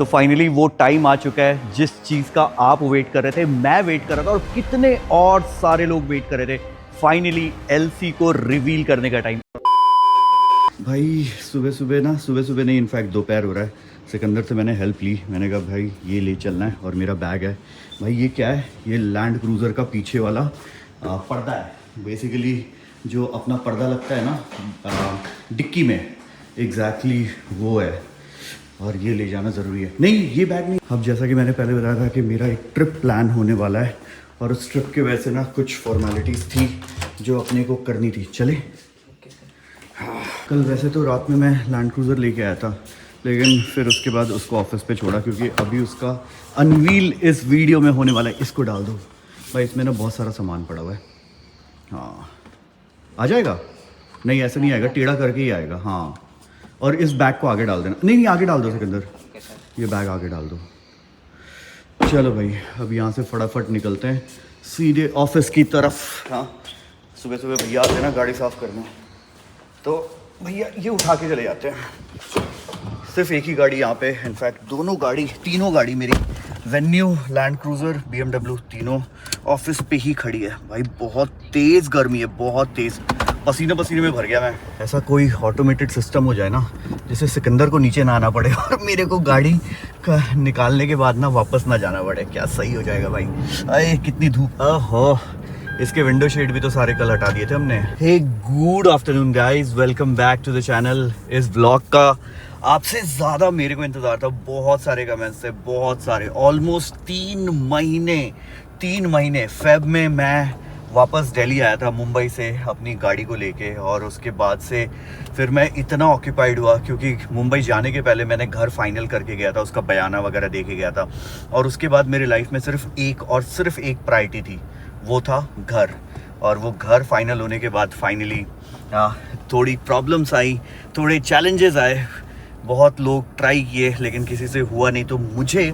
तो फाइनली वो टाइम आ चुका है जिस चीज़ का आप वेट कर रहे थे, मैं वेट कर रहा था और कितने और सारे लोग वेट कर रहे थे। फाइनली एलसी को रिवील करने का टाइम। भाई सुबह सुबह नहीं, इनफैक्ट दोपहर हो रहा है। सिकंदर से मैंने हेल्प ली, मैंने कहा भाई ये ले चलना है और मेरा बैग है। भाई ये क्या है? ये लैंड क्रूज़र का पीछे वाला पर्दा है। बेसिकली जो अपना पर्दा लगता है ना डिक्की में, एग्जैक्टली वो है। और ये ले जाना ज़रूरी है। नहीं, ये बैग नहीं। अब जैसा कि मैंने पहले बताया था कि मेरा एक ट्रिप प्लान होने वाला है और उस ट्रिप के वजह से ना कुछ फॉर्मेलिटीज़ थी जो अपने को करनी थी। चले कल वैसे तो रात में मैं लैंड क्रूज़र लेके आया था, लेकिन फिर उसके बाद उसको ऑफिस पे छोड़ा क्योंकि अभी उसका अनवील इस वीडियो में होने वाला है। इसको डाल दो भाई, इसमें ना बहुत सारा सामान पड़ा हुआ है। हाँ आ जाएगा? नहीं ऐसा नहीं आएगा, टेढ़ा करके ही आएगा। हाँ, और इस बैग को आगे डाल देना। नहीं आगे डाल दो सिकंदर, ये बैग आगे डाल दो। चलो भाई अब यहाँ से फटाफट निकलते हैं सीधे ऑफिस की तरफ। हाँ सुबह सुबह भैया आते हैं ना गाड़ी साफ़ करना, तो भैया ये उठा के चले जाते हैं। सिर्फ एक ही गाड़ी यहाँ पे, इनफैक्ट तीनों गाड़ी मेरी वेन्यू, लैंड क्रूज़र, BMW तीनों ऑफिस पे ही खड़ी है। भाई बहुत तेज़ गर्मी है, बहुत तेज़। पसीने में भर गया मैं। ऐसा कोई ऑटोमेटेड सिस्टम हो जाए ना जिससे सिकंदर को नीचे ना आना पड़े और मेरे को गाड़ी का निकालने के बाद ना वापस ना जाना पड़े, क्या सही हो जाएगा भाई। अरे कितनी धूप। ओहो, इसके विंडो शेड भी तो सारे कल हटा दिए थे हमने। Hey good afternoon guys, welcome back to the channel. इस ब्लॉग का आपसे ज़्यादा मेरे को इंतज़ार था। बहुत सारे कमेंट्स थे, बहुत सारे। ऑलमोस्ट 3 महीने फेब में मैं वापस दिल्ली आया था मुंबई से अपनी गाड़ी को लेके, और उसके बाद से फिर मैं इतना ऑक्यूपाइड हुआ क्योंकि मुंबई जाने के पहले मैंने घर फाइनल करके गया था, उसका बयाना वगैरह दे के गया था। और उसके बाद मेरी लाइफ में सिर्फ एक प्रायोरिटी थी, वो था घर। और वो घर फाइनल होने के बाद फाइनली थोड़ी प्रॉब्लम्स आई, थोड़े चैलेंजेस आए, बहुत लोग ट्राई किए लेकिन किसी से हुआ नहीं, तो मुझे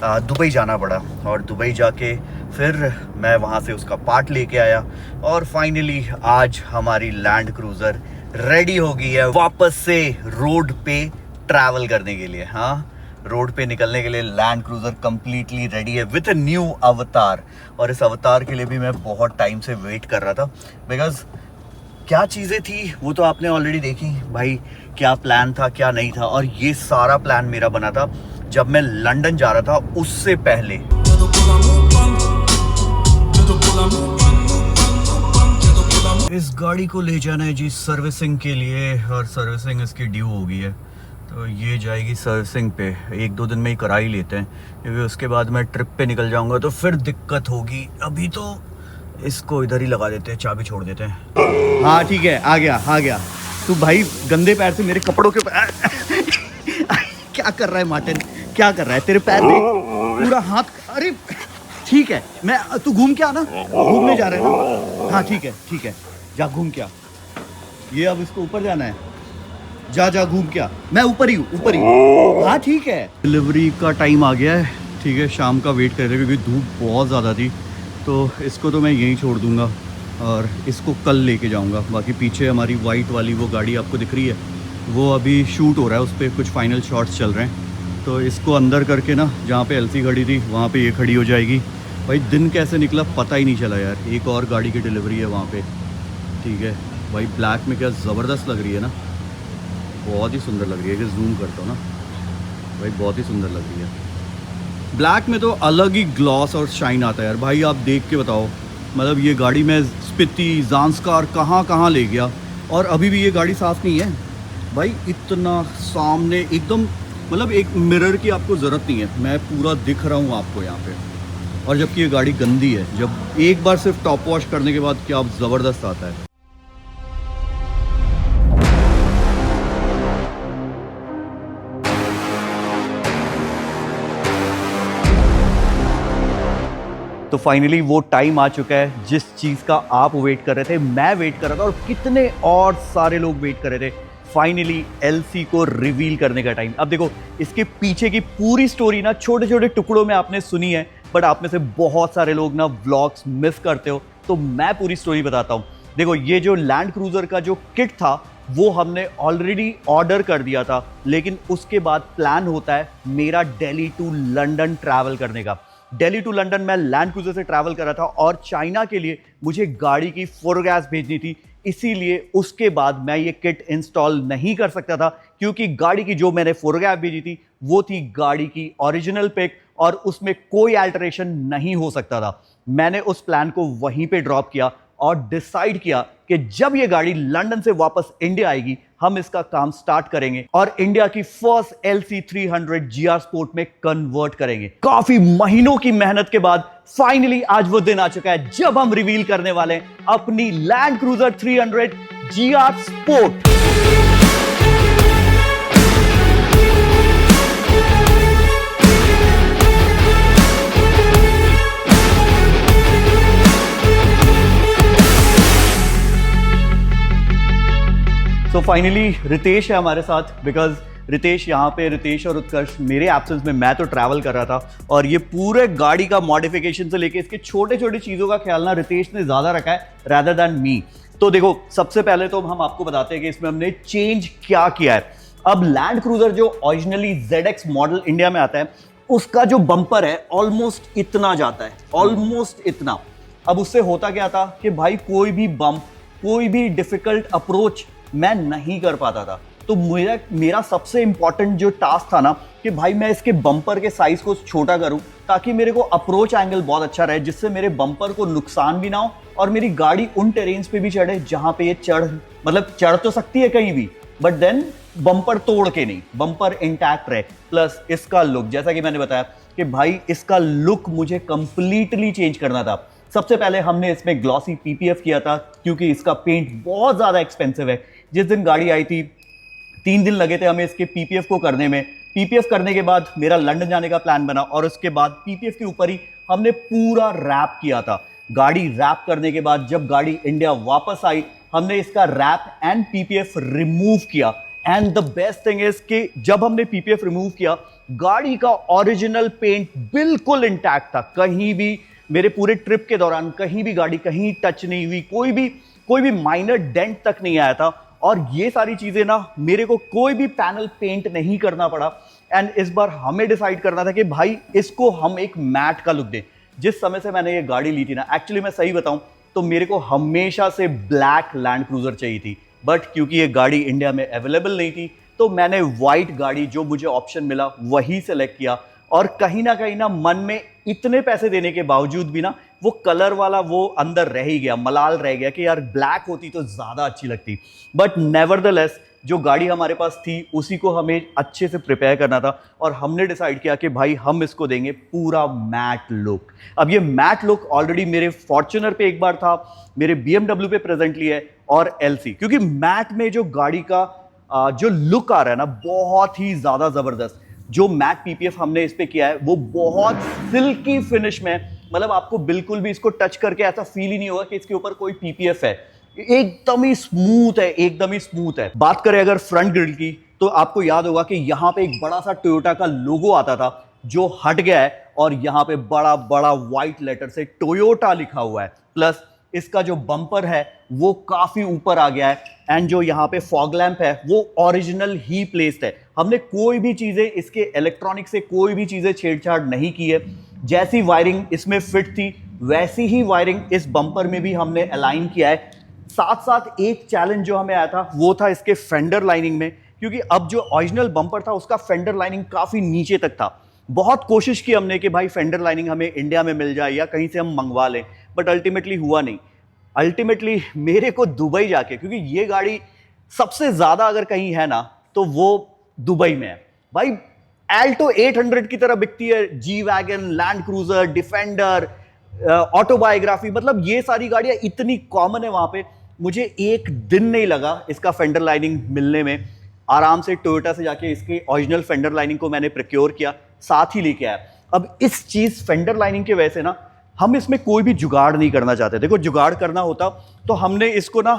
दुबई जाना पड़ा। और दुबई जाके फिर मैं वहाँ से उसका पार्ट लेके आया और फाइनली आज हमारी लैंड क्रूज़र रेडी हो गई है वापस से रोड पे ट्रैवल करने के लिए। हाँ, रोड पे निकलने के लिए लैंड क्रूज़र कम्प्लीटली रेडी है विथ अ न्यू अवतार। और इस अवतार के लिए भी मैं बहुत टाइम से वेट कर रहा था, बिकॉज क्या चीज़ें थी वो तो आपने ऑलरेडी देखी भाई, क्या प्लान था क्या नहीं था। और ये सारा प्लान मेरा बना था जब मैं लंदन जा रहा था, उससे पहले। इस गाड़ी को ले जाना है जी सर्विसिंग के लिए, और सर्विसिंग इसकी ड्यू हो गई है, तो ये जाएगी सर्विसिंग पे। 1-2 दिन में ही करा ही लेते हैं क्योंकि उसके बाद मैं ट्रिप पे निकल जाऊंगा तो फिर दिक्कत होगी। अभी तो इसको इधर ही लगा देते हैं, चाबी छोड़ देते हैं। हाँ ठीक है, आ गया। तू भाई गंदे पैर से मेरे कपड़ों के क्या कर रहा है मार्टिन, क्या कर रहा है? तेरे पैर में पूरा हाथ। अरे ठीक है, तू घूम के आना, घूमने जा रहे हैं ना? हाँ ठीक है, जा घूम के आ। ये अब इसको ऊपर जाना है, जा घूम के आ। मैं ऊपर ही हूँ। हाँ ठीक है। डिलीवरी का टाइम आ गया है, ठीक है। शाम का वेट कर रहे हैं क्योंकि धूप बहुत ज़्यादा थी, तो इसको तो मैं यहीं छोड़ दूँगा और इसको कल लेके जाऊँगा। बाकी पीछे हमारी वाइट वाली वो गाड़ी आपको दिख रही है, वो अभी शूट हो रहा है, उस पर कुछ फाइनल शॉट्स चल रहे हैं। तो इसको अंदर करके ना, जहाँ पे एलसी खड़ी थी वहाँ पे ये खड़ी हो जाएगी। भाई दिन कैसे निकला पता ही नहीं चला यार। एक और गाड़ी की डिलीवरी है वहाँ पे, ठीक है भाई। ब्लैक में क्या ज़बरदस्त लग रही है ना, बहुत ही सुंदर लग रही है। कि जूम करता हूँ ना भाई, बहुत ही सुंदर लग रही है। ब्लैक में तो अलग ही ग्लॉस और शाइन आता है यार। भाई आप देख के बताओ, मतलब ये गाड़ी मैं स्पीति, ज़ांस्कार कहाँ ले गया और अभी भी ये गाड़ी साफ़ नहीं है भाई। इतना सामने एकदम, मतलब एक मिरर की आपको ज़रूरत नहीं है, मैं पूरा दिख रहा हूँ आपको यहाँ पे। और जबकि ये गाड़ी गंदी है, जब एक बार सिर्फ टॉप वॉश करने के बाद क्या ज़बरदस्त आता है। तो फाइनली वो टाइम आ चुका है जिस चीज़ का आप वेट कर रहे थे, मैं वेट कर रहा था और कितने और सारे लोग वेट कर रहे थे। फाइनली एलसी को रिवील करने का टाइम। अब देखो, इसके पीछे की पूरी स्टोरी ना छोटे छोटे टुकड़ों में आपने सुनी है, बट आप में से बहुत सारे लोग ना व्लॉग्स मिस करते हो, तो मैं पूरी स्टोरी बताता हूँ। देखो, ये जो लैंड क्रूज़र का जो किट था वो हमने ऑलरेडी ऑर्डर कर दिया था, लेकिन उसके बाद प्लान होता है मेरा दिल्ली टू लंदन ट्रैवल करने का। दिल्ली टू लंदन मैं लैंड क्रूजर से ट्रैवल कर रहा था और चाइना के लिए मुझे गाड़ी की फोटोग्राफ्स भेजनी थी, इसीलिए उसके बाद मैं ये किट इंस्टॉल नहीं कर सकता था, क्योंकि गाड़ी की जो मैंने फोटोग्राफ भेजी थी वो थी गाड़ी की ओरिजिनल पिक और उसमें कोई अल्टरेशन नहीं हो सकता था। मैंने उस प्लान को वहीं पे ड्रॉप किया और डिसाइड किया कि जब ये गाड़ी लंदन से वापस इंडिया आएगी हम इसका काम स्टार्ट करेंगे और इंडिया की फर्स्ट LC300 GR स्पोर्ट में कन्वर्ट करेंगे। काफी महीनों की मेहनत के बाद फाइनली आज वो दिन आ चुका है जब हम रिवील करने वाले हैं अपनी लैंड क्रूजर 300 GR स्पोर्ट। तो फाइनली रितेश है हमारे साथ, बिकॉज रितेश यहाँ पे, रितेश और उत्कर्ष मेरे एब्सेंस में मैं तो ट्रैवल कर रहा था और ये पूरे गाड़ी का मॉडिफिकेशन से लेके इसके छोटे छोटे चीज़ों का ख्याल ना रितेश ने ज़्यादा रखा है रादर दैन मी। तो देखो, सबसे पहले तो हम आपको बताते हैं कि इसमें हमने चेंज क्या किया है। अब लैंड क्रूजर जो ओरिजिनली ZX मॉडल इंडिया में आता है उसका जो बम्पर है ऑलमोस्ट इतना जाता है, ऑलमोस्ट इतना। अब उससे होता क्या था कि भाई कोई भी बम्प, कोई भी डिफिकल्ट अप्रोच मैं नहीं कर पाता था। तो मेरा सबसे इंपॉर्टेंट जो टास्क था ना कि भाई मैं इसके बम्पर के साइज को छोटा करूं ताकि मेरे को अप्रोच एंगल बहुत अच्छा रहे, जिससे मेरे बम्पर को नुकसान भी ना हो और मेरी गाड़ी उन टेरेन्स पे भी चढ़े जहां पे ये चढ़ तो सकती है कहीं भी, बट देन बम्पर तोड़ के नहीं, बम्पर इंटैक्ट रहे। प्लस इसका लुक, जैसा कि मैंने बताया कि भाई इसका लुक मुझे कंप्लीटली चेंज करना था। सबसे पहले हमने इसमें ग्लॉसी PPF किया था क्योंकि इसका पेंट बहुत ज्यादा एक्सपेंसिव है। जिस दिन गाड़ी आई थी 3 दिन लगे थे हमें इसके PPF को करने में। PPF करने के बाद मेरा लंदन जाने का प्लान बना और उसके बाद PPF के ऊपर ही हमने पूरा रैप किया था। गाड़ी रैप करने के बाद जब गाड़ी इंडिया वापस आई हमने इसका रैप एंड PPF रिमूव किया। And the best thing is कि जब हमने PPF रिमूव किया गाड़ी का ओरिजिनल पेंट बिल्कुल इंटैक्ट था। कहीं भी मेरे पूरे ट्रिप के दौरान कहीं भी गाड़ी कहीं टच नहीं हुई, कोई भी माइनर डेंट तक नहीं आया था। और ये सारी चीजें ना मेरे को कोई भी पैनल पेंट नहीं करना पड़ा। एंड इस बार हमें डिसाइड करना था कि भाई इसको हम एक मैट का लुक दें। जिस समय से मैंने ये गाड़ी ली थी ना, एक्चुअली मैं सही बताऊं तो मेरे को हमेशा से ब्लैक लैंड क्रूजर चाहिए थी, बट क्योंकि ये गाड़ी इंडिया में अवेलेबल नहीं थी तो मैंने व्हाइट गाड़ी जो मुझे ऑप्शन मिला वही सेलेक्ट किया। और कहीं ना मन में इतने पैसे देने के बावजूद भी ना वो कलर वाला वो अंदर रह ही गया, मलाल रह गया कि यार ब्लैक होती तो ज्यादा अच्छी लगती। बट नेवरदलेस जो गाड़ी हमारे पास थी उसी को हमें अच्छे से प्रिपेयर करना था और हमने डिसाइड किया कि भाई हम इसको देंगे पूरा मैट लुक। अब ये मैट लुक ऑलरेडी मेरे फॉर्च्यूनर पे एक बार था, मेरे BMW पे प्रेजेंटली है और LC, क्योंकि मैट में जो गाड़ी का जो लुक आ रहा है ना बहुत ही ज्यादा जबरदस्त। जो मैट PPF हमने इस पे किया है वो बहुत सिल्की फिनिश में, मतलब आपको बिल्कुल भी इसको टच करके ऐसा फील ही नहीं होगा कि इसके ऊपर कोई PPF है। एकदम ही स्मूथ है, एकदम ही स्मूथ है। बात करें अगर फ्रंट ग्रिल की तो आपको याद होगा कि यहाँ पे एक बड़ा सा टोयोटा का लोगो आता था जो हट गया है और यहाँ पे बड़ा बड़ा व्हाइट लेटर से टोयोटा लिखा हुआ है। प्लस इसका जो बम्पर है वो काफी ऊपर आ गया है एंड जो यहाँ पे फॉग लैंप है वो ओरिजिनल ही प्लेस्ड है। हमने कोई भी चीजें इसके इलेक्ट्रॉनिक से कोई भी चीजें छेड़छाड़ नहीं की है। जैसी वायरिंग इसमें फिट थी वैसी ही वायरिंग इस बम्पर में भी हमने अलाइन किया है। साथ साथ एक चैलेंज जो हमें आया था वो था इसके फेंडर लाइनिंग में, क्योंकि अब जो ओरिजिनल बम्पर था उसका फेंडर लाइनिंग काफी नीचे तक था। बहुत कोशिश की हमने कि भाई फेंडर लाइनिंग हमें इंडिया में मिल जाए या कहीं से हम मंगवा लें, बट अल्टीमेटली हुआ नहीं। अल्टीमेटली मेरे को दुबई जाके, क्योंकि ये गाड़ी सबसे ज्यादा अगर कहीं है ना तो वो दुबई में है भाई। एल्टो 800 की तरह बिकती है, G wagon, land cruiser, defender, autobiography, मतलब ये सारी गाड़ियां इतनी कॉमन है वहां पे। मुझे एक दिन नहीं लगा इसका फेंडर लाइनिंग मिलने में। आराम से टोयोटा से जाके इसके ओरिजिनल फेंडर लाइनिंग को मैंने प्रोक्योर किया, साथ ही लेके आया। अब इस चीज फेंडर लाइनिंग के वजह से ना हम इसमें कोई भी जुगाड़ नहीं करना चाहते। देखो जुगाड़ करना होता तो हमने इसको ना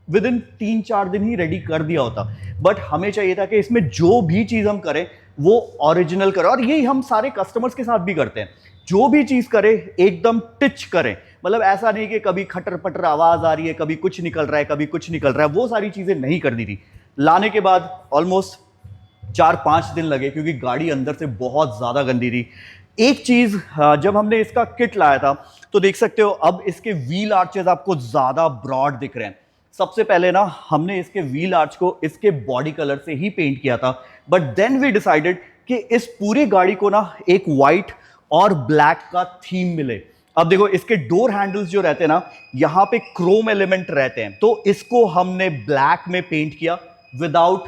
विद इन 3-4 दिन ही रेडी कर दिया होता, बट हमें चाहिए था कि इसमें जो भी चीज हम करें वो ओरिजिनल करें। और यही हम सारे कस्टमर्स के साथ भी करते हैं, जो भी चीज करें एकदम टिच करें। मतलब ऐसा नहीं कि कभी खटर पटर आवाज आ रही है, कभी कुछ निकल रहा है, कभी कुछ निकल रहा है, वो सारी चीजें नहीं करनी थी। लाने के बाद ऑलमोस्ट 4-5 दिन लगे क्योंकि गाड़ी अंदर से बहुत ज्यादा गंदी थी। एक चीज, जब हमने इसका किट लाया था तो देख सकते हो अब इसके व्हील आर्चेस आपको ज्यादा ब्रॉड दिख रहे हैं। सबसे पहले ना हमने इसके व्हील आर्च को इसके बॉडी कलर से ही पेंट किया था, बट देन वी डिसाइडेड कि इस पूरी गाड़ी को ना एक व्हाइट और ब्लैक का थीम मिले। अब देखो इसके डोर हैंडल्स जो रहते हैं ना, यहां पे क्रोम एलिमेंट रहते हैं, तो इसको हमने ब्लैक में पेंट किया without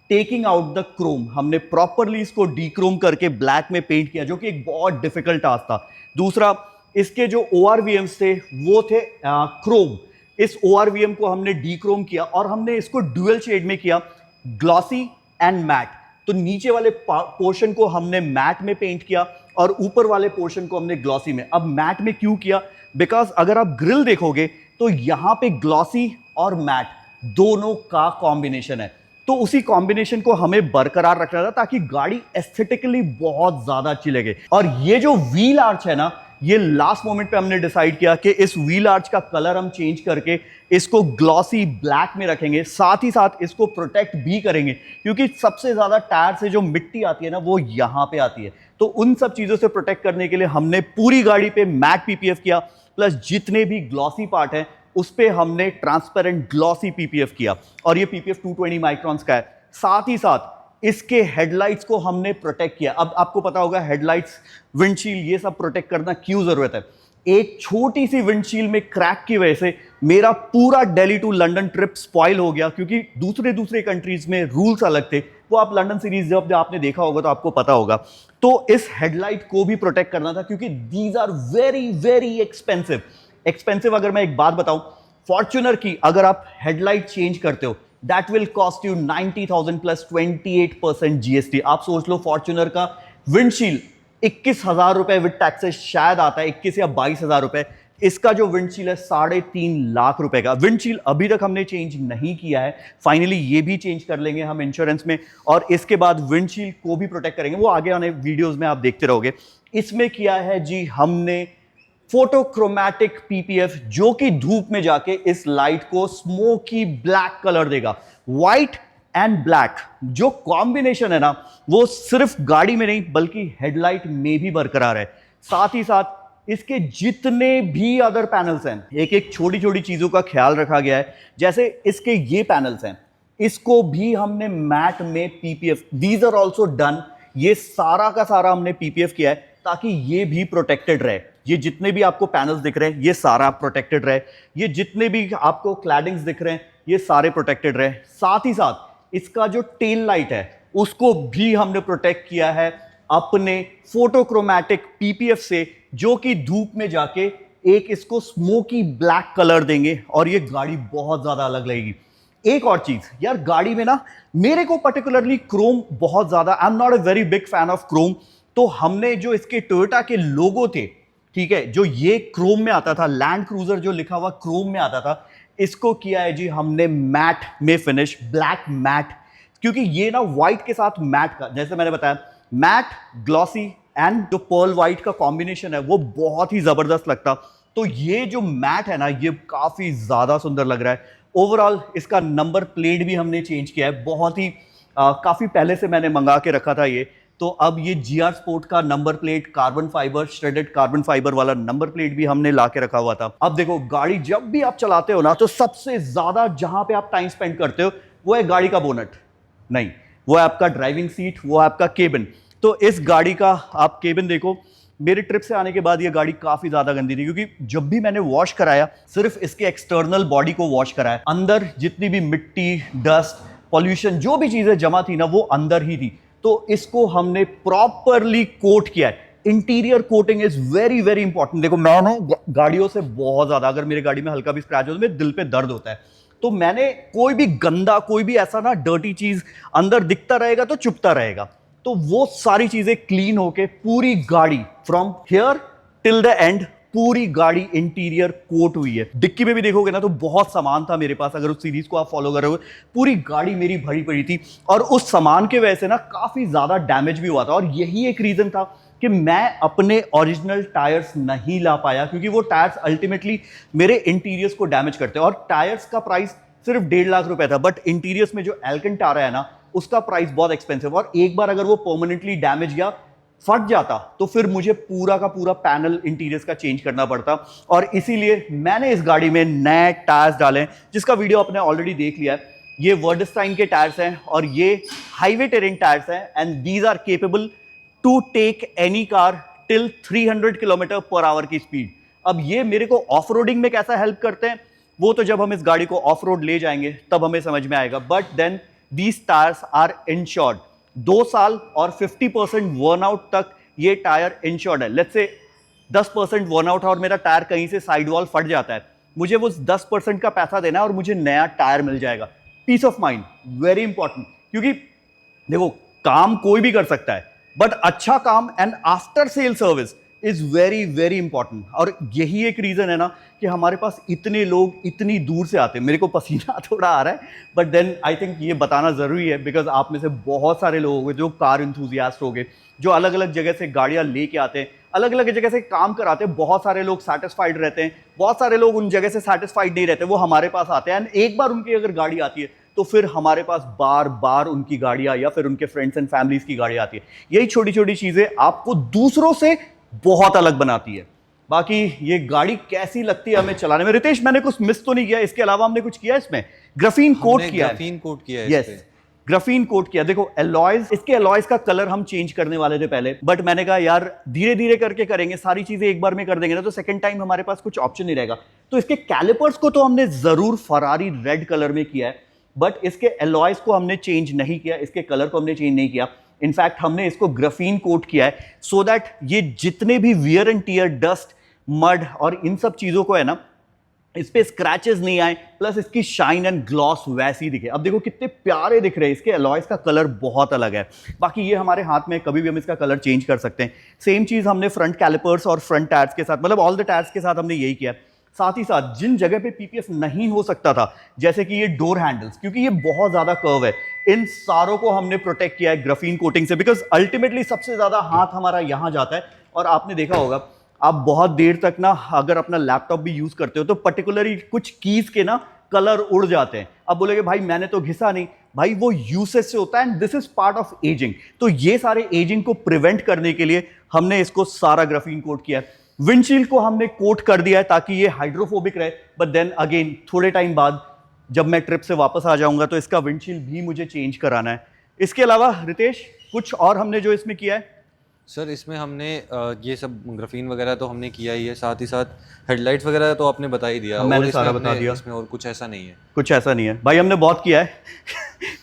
taking out the Chrome. हमने प्रॉपरली इसको डीक्रोम करके ब्लैक में पेंट किया, जो कि एक बहुत डिफिकल्ट टास्क था। दूसरा, इसके जो ORVMs थे वो थे क्रोम। इस ORVM को हमने डीक्रोम किया और हमने इसको ड्यूअल शेड में किया, ग्लॉसी एंड मैट। तो नीचे वाले पोर्शन को हमने मैट में पेंट किया और ऊपर वाले पोर्शन को हमने ग्लॉसी में। अब मैट में क्यों किया? बिकॉज अगर आप ग्रिल देखोगे तो यहां पे ग्लॉसी और मैट दोनों का कॉम्बिनेशन है, तो उसी कॉम्बिनेशन को हमें बरकरार रखना था ताकि गाड़ी एस्थेटिकली बहुत ज्यादा अच्छी लगे। और ये जो व्हील आर्च है ना, ये लास्ट मोमेंट पे हमने डिसाइड किया कि इस व्हील आर्च का कलर हम चेंज करके इसको ग्लॉसी ब्लैक में रखेंगे, साथ ही साथ इसको प्रोटेक्ट भी करेंगे क्योंकि सबसे ज्यादा टायर से जो मिट्टी आती है ना वो यहां पे आती है। तो उन सब चीजों से प्रोटेक्ट करने के लिए हमने पूरी गाड़ी पे मैट PPF किया, प्लस जितने भी ग्लॉसी पार्ट हैं उस पे हमने ट्रांसपेरेंट ग्लॉसी PPF किया, और ये PPF 220 माइक्रॉन्स का है। साथ ही साथ इसके हेडलाइट्स को हमने प्रोटेक्ट किया। अब आपको पता होगा हेडलाइट्स, विंडशील्ड, ये सब प्रोटेक्ट करना क्यों जरूरत है। एक छोटी सी विंडशील्ड में क्रैक की वजह से मेरा पूरा Delhi to London trip spoil हो गया, क्योंकि दूसरे कंट्रीज में रूल्स अलग थे। वो आप लंदन सीरीज जब आपने देखा होगा तो आपको पता होगा। तो इस हेडलाइट को भी प्रोटेक्ट करना था क्योंकि these are very very expensive. अगर मैं एक बात बताऊं, फॉर्च्यूनर की अगर आप हेडलाइट चेंज करते हो that will cost you 90,000 plus 28% GST। आप सोच लो फॉर्च्यूनर का विंडशील्ड 21,000 रुपए विद टैक्सेस शायद आता है, 21 या 22,000 रुपए। इसका जो विंडशील्ड है 3.5 लाख रुपए का। विंडशील्ड अभी तक हमने चेंज नहीं किया है, फाइनली ये भी चेंज कर लेंगे हम इंश्योरेंस में, और इसके बाद विंडशील्ड को भी प्रोटेक्ट करेंगे। वो आगे आने वीडियोस में आप देखते रहोगे। इसमें किया है जी हमने फोटोक्रोमैटिक PPF, जो कि धूप में जाके इस लाइट को स्मोकी ब्लैक कलर देगा। व्हाइट एंड ब्लैक जो कॉम्बिनेशन है ना, वो सिर्फ गाड़ी में नहीं बल्कि हेडलाइट में भी बरकरार है। साथ ही साथ इसके जितने भी अदर पैनल्स हैं, एक एक छोटी छोटी चीजों का ख्याल रखा गया है। जैसे इसके ये पैनल्स हैं, इसको भी हमने मैट में PPF, these are also done. ये सारा का सारा हमने PPF किया है ताकि ये भी प्रोटेक्टेड रहे। ये जितने भी आपको पैनल्स दिख रहे हैं ये सारा प्रोटेक्टेड रहे, ये जितने भी आपको क्लैडिंग्स दिख रहे हैं ये सारे प्रोटेक्टेड रहे। साथ ही साथ इसका जो टेल लाइट है उसको भी हमने प्रोटेक्ट किया है अपने फोटोक्रोमैटिक PPF से, जो कि धूप में जाके एक इसको स्मोकी ब्लैक कलर देंगे और ये गाड़ी बहुत ज्यादा अलग लगेगी। एक और चीज यार, गाड़ी में ना मेरे को पर्टिकुलरली क्रोम बहुत ज्यादा, I am not a very big fan of Chrome. तो हमने जो इसके टोयोटा के लोगो थे, ठीक है, जो ये क्रोम में आता था, लैंड क्रूजर जो लिखा हुआ क्रोम में आता था, इसको किया है जी हमने मैट में फिनिश, ब्लैक मैट। क्योंकि ये ना व्हाइट के साथ मैट का, जैसे मैंने बताया, मैट, ग्लॉसी एंड जो पर्ल व्हाइट का कॉम्बिनेशन है वो बहुत ही जबरदस्त लगता। तो ये जो मैट है ना, ये काफी ज्यादा सुंदर लग रहा है। ओवरऑल इसका नंबर प्लेट भी हमने चेंज किया है, बहुत ही काफी पहले से मैंने मंगा के रखा था ये। तो अब ये GR स्पोर्ट का number plate, carbon fibre, shredded carbon fibre वाला नंबर प्लेट भी हमने ला के रखा हुआ था। अब देखो गाड़ी जब भी आप चलाते हो ना, तो सबसे ज्यादा जहां पे आप टाइम स्पेंड करते हो वो है गाड़ी का बोनट, नहीं वो है आपका ड्राइविंग सीट, वो है आपका केबिन। तो इस गाड़ी का आप केबिन देखो, मेरे ट्रिप से आने के बाद ये गाड़ी काफी ज्यादा गंदी थी, क्योंकि जब भी मैंने वॉश कराया सिर्फ इसके एक्सटर्नल बॉडी को वॉश कराया, अंदर जितनी भी मिट्टी, डस्ट, पॉल्यूशन, जो भी चीजें जमा थी ना वो अंदर ही थी। तो इसको हमने प्रॉपरली कोट किया है। Interior coating is very very important. देखो मैं ना गाड़ियों से बहुत ज्यादा, अगर मेरी गाड़ी में हल्का भी स्क्रैच हो तो मेरे दिल पे दर्द होता है। तो मैंने कोई भी गंदा, कोई भी ऐसा ना डर्टी चीज अंदर दिखता रहेगा तो चुपता रहेगा, तो वो सारी चीजें क्लीन होके पूरी गाड़ी from here till the end, पूरी गाड़ी इंटीरियर कोट हुई है। डिक्की में भी देखोगे ना तो बहुत सामान था मेरे पास, अगर उस सीरीज को आप फॉलो करोगे पूरी गाड़ी मेरी भरी पड़ी थी, और उस सामान के वजह से ना काफी ज्यादा डैमेज भी हुआ था। और यही एक रीजन था कि मैं अपने ओरिजिनल टायर्स नहीं ला पाया, क्योंकि वो टायर्स अल्टीमेटली मेरे इंटीरियर्स को डैमेज करते हैं। और टायर्स का प्राइस सिर्फ 1.5 लाख रुपए था, बट इंटीरियर्स में जो एल्केंटारा है ना, उसका प्राइस बहुत एक्सपेंसिव। और एक बार अगर वो परमानेंटली डैमेज या फट जाता तो फिर मुझे पूरा का पूरा पैनल इंटीरियर्स का चेंज करना पड़ता। और इसीलिए मैंने इस गाड़ी में नए टायर्स डाले, जिसका वीडियो आपने ऑलरेडी देख लिया है। ये वर्डस्टाइन के टायर्स हैं और ये हाईवे टेरेन टायर्स हैं, and these are capable to take any car till 300 kilometre per hour की स्पीड। अब ये मेरे को ऑफ रोडिंग में कैसा हेल्प करते हैं, वो तो जब हम इस गाड़ी को ऑफ रोड ले जाएंगे तब हमें समझ में आएगा। But then these tyres are insured 2 साल और 50% वर्न आउट तक ये टायर इंश्योर्ड है। लेट्स से 10% वर्न आउट है और मेरा टायर कहीं से साइड वॉल फट जाता है, मुझे वो 10% का पैसा देना है और मुझे नया टायर मिल जाएगा। Peace of mind very important, क्योंकि देखो काम कोई भी कर सकता है, बट अच्छा काम and after sale service is very very important. और यही एक रीजन है ना कि हमारे पास इतने लोग इतनी दूर से आते हैं। मेरे को पसीना थोड़ा आ रहा है, बट देन आई थिंक ये बताना जरूरी है, बिकॉज आप में से बहुत सारे लोग होंगे जो कार इंथुजियास्ट होंगे, जो अलग अलग जगह से गाड़ियां लेके आते हैं, अलग अलग जगह से काम कराते हैं। बहुत सारे लोग सेटिस्फाइड रहते हैं, बहुत सारे लोग उन जगह से सेटिस्फाइड नहीं रहते, वो हमारे पास आते हैं। एंड एक बार उनकी अगर गाड़ी आती है तो फिर हमारे पास बार बार उनकी गाड़ियां या फिर उनके फ्रेंड्स एंड फैमिलीज की गाड़ी आती है। यही छोटी छोटी चीजें आपको दूसरों से बहुत अलग बनाती है। बाकी ये गाड़ी कैसी लगती है हमें चलाने में, रितेश मैंने कुछ मिस तो नहीं किया? इसके अलावा हमने कुछ किया इसमें? ग्राफीन कोट किया है। ग्राफीन कोट किया है। यस, ग्राफीन कोट किया। देखो एलॉयज, इसके एलॉयज का कलर हम चेंज करने वाले थे पहले, बट मैंने कहा यार धीरे धीरे करके करेंगे, सारी चीजें एक बार में कर देंगे ना तो सेकंड टाइम हमारे पास कुछ ऑप्शन नहीं रहेगा। तो इसके कैलिपर्स को तो हमने जरूर फरारी रेड कलर में किया है, बट इसके एलॉयज को हमने चेंज नहीं किया, इसके कलर को हमने चेंज नहीं किया। इनफैक्ट हमने इसको ग्राफीन कोट किया है सो दैट ये जितने भी wear and tear, dust, mud और इन सब चीजों को है ना, इस पे स्क्रैचेस नहीं आए, प्लस इसकी शाइन एंड ग्लॉस वैसी दिखे। अब देखो कितने प्यारे दिख रहे हैं, इसके एलॉयज का कलर बहुत अलग है। बाकी ये हमारे हाथ में, कभी भी हम इसका कलर चेंज कर सकते हैं। सेम चीज हमने फ्रंट कैलिपर्स और फ्रंट टायर्स के साथ, मतलब ऑल द टायर्स के साथ हमने यही किया। साथ ही साथ जिन जगह पे पीपीएफ नहीं हो सकता था, जैसे कि ये डोर हैंडल्स, क्योंकि ये बहुत ज्यादा कर्व है, इन सारों को हमने प्रोटेक्ट किया है ग्राफीन कोटिंग से, बिकॉज अल्टीमेटली सबसे ज्यादा हाथ हमारा यहां जाता है। और आपने देखा होगा, आप बहुत देर तक ना अगर अपना लैपटॉप भी यूज करते हो तो पर्टिकुलरली कुछ कीज के ना कलर उड़ जाते हैं। अब बोलेगे भाई मैंने तो घिसा नहीं, भाई वो यूसेज से होता है and this is part of ageing. तो ये सारे एजिंग को प्रिवेंट करने के लिए हमने इसको सारा ग्राफीन कोट किया है। विंडशील्ड को हमने कोट कर दिया है ताकि ये हाइड्रोफोबिक रहे, बट देन अगेन थोड़े टाइम बाद जब मैं ट्रिप से वापस आ जाऊंगा तो इसका विंडशील्ड भी मुझे चेंज कराना है। इसके अलावा रितेश कुछ और हमने जो इसमें किया है? सर इसमें हमने ये सब ग्राफीन वगैरह तो हमने किया ही है, साथ ही साथ हेडलाइट्स वगैरह तो आपने बता ही दिया। मैंने सारा बता दिया। इसमें और कुछ ऐसा नहीं है। कुछ ऐसा नहीं है भाई, हमने बहुत किया है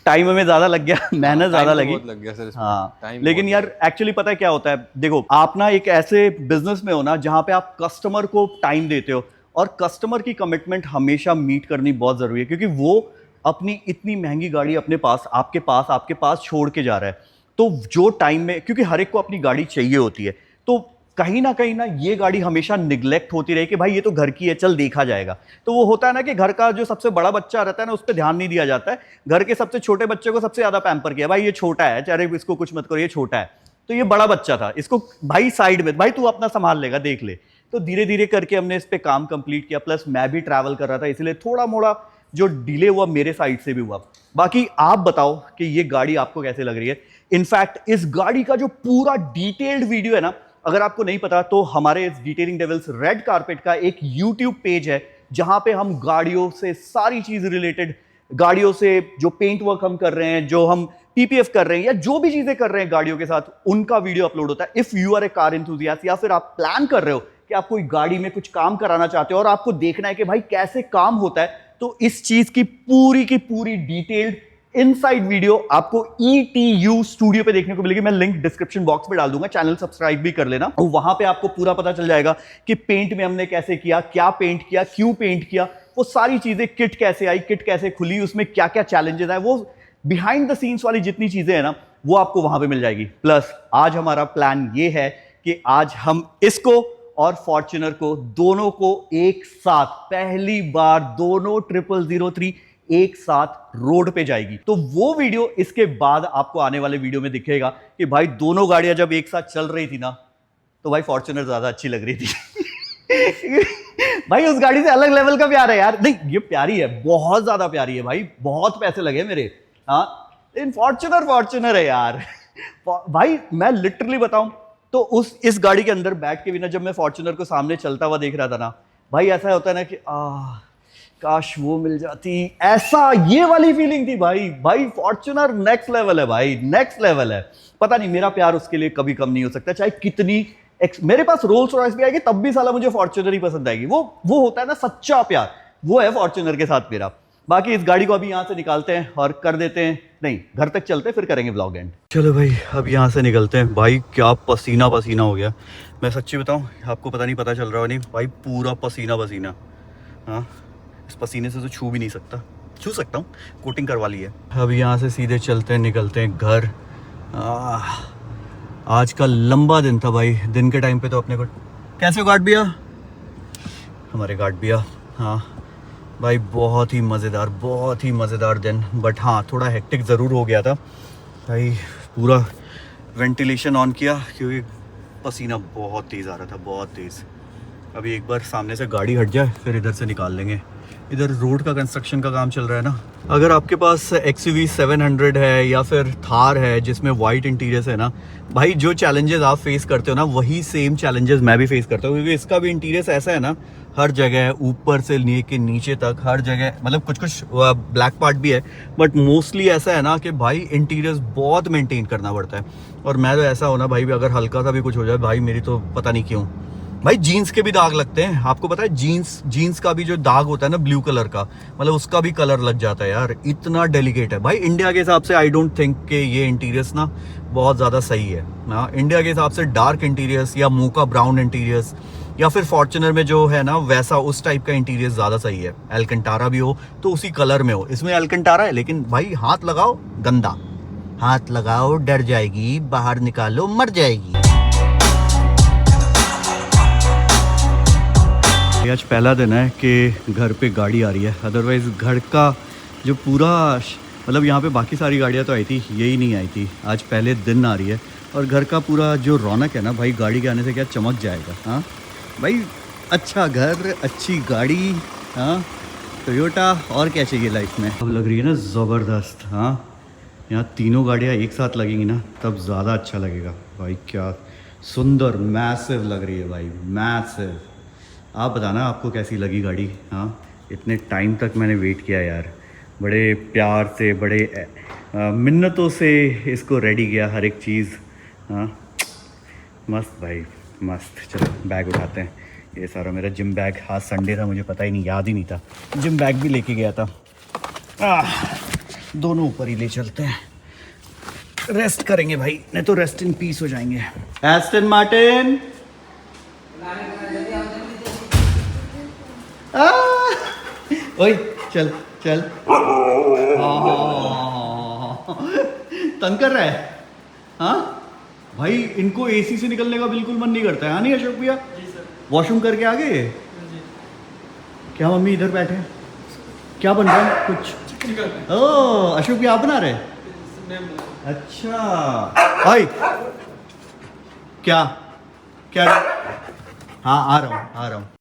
टाइम हमें ज्यादा लग गया, मेहनत ज्यादा लगी। बहुत लग गया सर इसमें। हाँ, लेकिन यार एक्चुअली पता है क्या होता है, देखो आप ना एक ऐसे बिजनेस में हो ना जहां पे आप कस्टमर को टाइम देते हो, और कस्टमर की कमिटमेंट हमेशा मीट करनी बहुत जरूरी है, क्योंकि वो अपनी इतनी महंगी गाड़ी अपने पास आपके पास छोड़ के जा रहा है। तो जो टाइम में, क्योंकि हर एक को अपनी गाड़ी चाहिए होती है, तो कहीं ना ये गाड़ी हमेशा निगलेक्ट होती रही कि भाई ये तो घर की है, चल देखा जाएगा। तो वो होता है ना कि घर का जो सबसे बड़ा बच्चा रहता है ना, उस पर ध्यान नहीं दिया जाता है। घर के सबसे छोटे बच्चे को सबसे ज्यादा पैम्पर किया, भाई ये छोटा है, अरे इसको कुछ मत करो, ये छोटा है। तो ये बड़ा बच्चा था, इसको भाई साइड में, भाई तू अपना संभाल लेगा, देख ले। तो धीरे धीरे करके हमने इस पे काम कंप्लीट किया, प्लस मैं भी ट्रैवल कर रहा था, इसलिए थोड़ा मोड़ा जो डिले हुआ मेरे साइड से भी हुआ। बाकी आप बताओ कि ये गाड़ी आपको कैसे लग रही है। इनफैक्ट इस गाड़ी का जो पूरा डिटेल्ड वीडियो है ना, अगर आपको नहीं पता तो हमारे इस डिटेलिंग डेविल्स रेड कारपेट का एक यूट्यूब पेज है, जहां पे हम गाड़ियों से सारी चीज रिलेटेड, गाड़ियों से जो पेंट वर्क हम कर रहे हैं, जो हम पीपीएफ कर रहे हैं, या जो भी चीजें कर रहे हैं गाड़ियों के साथ, उनका वीडियो अपलोड होता है। If you are a car enthusiast, या फिर आप प्लान कर रहे हो कि आप कोई गाड़ी में कुछ काम कराना चाहते हो और आपको देखना है कि भाई कैसे काम होता है, तो इस चीज की पूरी डिटेल्ड इनसाइड वीडियो आपको ETU स्टूडियो पे देखने को मिलेगी। मैं लिंक डिस्क्रिप्शन बॉक्स में डाल दूंगा, चैनल सब्सक्राइब भी कर लेना, और वहां पे आपको पूरा पता चल जाएगा कि पेंट में हमने कैसे किया, क्या पेंट किया, क्यों पेंट किया, वो सारी चीजें, किट कैसे आई, किट कैसे खुली, उसमें क्या क्या चैलेंजेस आए, वो बिहाइंड द सीन्स वाली जितनी चीजें हैं ना, वो आपको वहां पे मिल जाएगी। प्लस आज हमारा प्लान ये है कि आज हम इसको और फॉर्च्यूनर को, दोनों को एक साथ, पहली बार दोनों 0003 एक साथ रोड पे जाएगी। तो वो वीडियो इसके बाद आपको आने वाले वीडियो में दिखेगा कि भाई दोनों गाड़ियां जब एक साथ चल रही थी ना, तो भाई फॉर्च्यूनर ज़्यादा अच्छी लग रही थी। भाई उस गाड़ी से अलग लेवल का प्यार है यार। नहीं ये प्यारी है, बहुत ज़्यादा प्यारी है भाई, बहुत पैसे लगे मेरे। हाँ इन फॉर्च्यूनर है यार। भाई मैं लिटरली बताऊं तो इस गाड़ी के अंदर बैठ के भी ना, जब मैं फॉर्च्यूनर को सामने चलता हुआ देख रहा था ना भाई, ऐसा होता है ना कि काश वो मिल जाती, ऐसा ये वाली फीलिंग थी भाई। भाई फॉर्च्यूनर नेक्स्ट लेवल है भाई, नेक्स्ट लेवल है। पता नहीं मेरा प्यार उसके लिए कभी कम नहीं हो सकता, चाहे कितनी मेरे पास रोल्स रॉयस भी आएगी तब भी साला मुझे फॉर्च्यूनर ही पसंद आएगी। वो होता है ना सच्चा प्यार, वो है फॉर्च्यूनर के साथ मेरा। बाकी इस गाड़ी को अभी यहाँ से निकालते हैं और कर देते हैं, नहीं घर तक चलते हैं फिर करेंगे व्लॉग एंड। चलो भाई अब यहाँ से निकलते हैं। भाई क्या पसीना पसीना हो गया, मैं सच्ची बताऊँ, आपको पता नहीं पता चल रहा हो नहीं भाई, पूरा पसीना पसीना। हाँ इस पसीने से तो छू भी नहीं सकता, छू सकता हूँ, कोटिंग करवा ली है। अब यहाँ से सीधे चलते हैं, निकलते हैं घर। आज का लंबा दिन था भाई, दिन के टाइम पे तो अपने को कैसे हो गार्ड भैया, हमारे गार्ड भैया। हाँ भाई बहुत ही मज़ेदार दिन, बट हाँ थोड़ा हेक्टिक ज़रूर हो गया था भाई। पूरा वेंटिलेशन ऑन किया क्योंकि पसीना बहुत तेज़ आ रहा था, बहुत तेज़। अभी एक बार सामने से गाड़ी हट जाए फिर इधर से निकाल लेंगे। इधर रोड का कंस्ट्रक्शन का काम चल रहा है ना। अगर आपके पास XUV 700 है या फिर थार है जिसमें वाइट इंटीरियर्स है ना भाई, जो चैलेंजेस आप फेस करते हो ना वही सेम चैलेंजेस मैं भी फेस करता हूँ, क्योंकि इसका भी इंटीरियर्स ऐसा है ना, हर जगह ऊपर से लेके नीचे तक हर जगह, मतलब कुछ ब्लैक पार्ट भी है बट मोस्टली ऐसा है ना कि भाई इंटीरियर्स बहुत मेंटेन करना पड़ता है। और मैं तो ऐसा हो ना भाई, अगर हल्का सा भी कुछ हो जाए भाई मेरी तो पता नहीं क्यों भाई जीन्स के भी दाग लगते हैं। आपको पता है जीन्स का भी जो दाग होता है ना ब्लू कलर का, मतलब उसका भी कलर लग जाता है यार, इतना डेलिकेट है भाई। इंडिया के हिसाब से आई डोंट थिंक कि ये इंटीरियर्स ना बहुत ज़्यादा सही है ना। इंडिया के हिसाब से डार्क इंटीरियर्स या मोका ब्राउन इंटीरियर्स या फिर फॉर्च्यूनर में जो है ना वैसा उस टाइप का इंटीरियर ज़्यादा सही है। एल्कंटारा भी हो तो उसी कलर में हो, इसमें एल्कंटारा है लेकिन भाई हाथ लगाओ गंदा, हाथ लगाओ डर जाएगी, बाहर निकालो मर जाएगी। आज पहला दिन है कि घर पे गाड़ी आ रही है, अदरवाइज़ घर का जो पूरा मतलब यहाँ पे बाकी सारी गाड़ियाँ तो आई थी, यही नहीं आई थी। आज पहले दिन आ रही है और घर का पूरा जो रौनक है ना भाई, गाड़ी के आने से क्या चमक जाएगा। हाँ भाई अच्छा घर, अच्छी गाड़ी, हाँ टोयोटा, और क्या चाहिए लाइफ में। अब लग रही है ना ज़बरदस्त। हाँ यहाँ तीनों गाड़ियाँ एक साथ लगेंगी ना तब ज़्यादा अच्छा लगेगा भाई। क्या सुंदर मैसिव लग रही है भाई, मैसिव। आप बताना आपको कैसी लगी गाड़ी। हाँ इतने टाइम तक मैंने वेट किया यार, बड़े प्यार से, बड़े मिन्नतों से इसको रेडी किया हर एक चीज़। हाँ मस्त भाई मस्त। चलो बैग उठाते हैं, ये सारा मेरा जिम बैग, आज संडे था मुझे पता ही नहीं, याद ही नहीं था, जिम बैग भी लेके गया था। दोनों ऊपर ही ले चलते हैं, रेस्ट करेंगे भाई, नहीं तो रेस्ट इन पीस हो जाएंगे। एस्टन मार्टिन ओए चल चल। तंग कर रहा है। हाँ भाई इनको एसी से निकलने का बिल्कुल मन नहीं करता है। हाँ नहीं अशोक भैया, वॉशरूम करके आ गए क्या? मम्मी इधर बैठे हैं, क्या बन रहा है? कुछ ओह अशोक भैया आप बना रहे? अच्छा भाई क्या क्या? हाँ आ रहा हूँ।